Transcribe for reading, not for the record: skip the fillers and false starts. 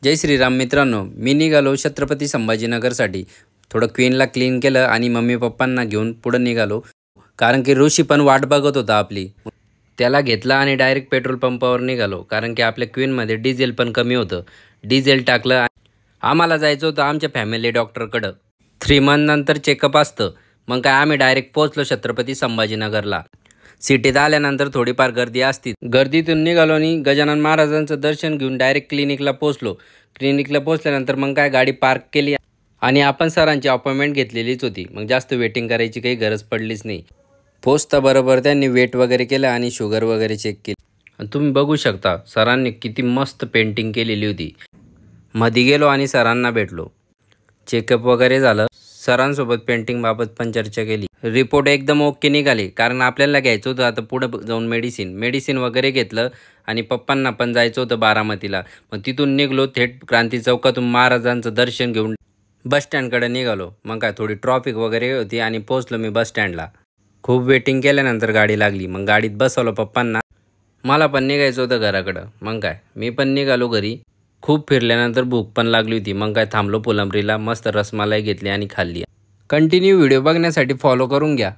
जय श्रीराम मित्रांनो, मी निघालो छत्रपती संभाजीनगरसाठी. थोडं क्वीनला क्लीन केलं आणि मम्मी पप्पांना घेऊन पुढं निघालो, कारण की ऋषी पण वाट बघत होता आपली. त्याला घेतला आणि डायरेक्ट पेट्रोल पंपावर निघालो, कारण की आपल्या क्वीनमध्ये डिझेल पण कमी होतं. डिझेल टाकलं. आम्हाला जायचं होतं आमच्या फॅमिली डॉक्टरकडं. 3 मंथ नंतर चेकअप असतं. मग काय आम्ही डायरेक्ट पोहोचलो छत्रपती संभाजीनगरला. सिटीत आल्यानंतर थोडीफार गर्दी असते. गर्दीतून निघालो आणि गजानन महाराजांचं दर्शन घेऊन डायरेक्ट क्लिनिकला पोहोचलो. क्लिनिकला पोहोचल्यानंतर मग काय गाडी पार्क केली आणि आपण सरांची अपॉइंटमेंट घेतलेलीच होती. मग जास्त वेटिंग करायची काही गरज पडलीच नाही. पोचता बरोबर त्यांनी वेट वगैरे केलं आणि शुगर वगैरे चेक केली. तुम्ही बघू शकता सरांनी किती मस्त पेंटिंग केलेली होती. मध्ये गेलो आणि सरांना भेटलो. चेकअप वगैरे झालं. सरांसोबत पेंटिंगबाबत पण चर्चा केली. रिपोर्ट एकदम ओके निघाले, कारण आपल्याला घ्यायचं होतं आता पुढं जाऊन मेडिसिन वगैरे घेतलं आणि पप्पांना पण जायचं होतं बारामतीला. मग तिथून निघलो थेट क्रांती चौकातून महाराजांचं दर्शन घेऊन बस स्टँडकडे निघालो. मग काय थोडी ट्रॉफिक वगैरे होती आणि पोचलो मी बस स्टँडला. खूप वेटिंग केल्यानंतर गाडी लागली. मग गाडीत बसवलं पप्पांना. मला पण निघायचं होतं घराकडं. मग काय मी पण निघालो घरी. खूप फिरल्यानंतर भूक पण लागली होती. मग काय थांबलो फुलंब्रीला. मस्त रसमलाई घेतली आणि खाल्ली. कंटिन्यू व्हिडिओ बघण्यासाठी फॉलो करून घ्या.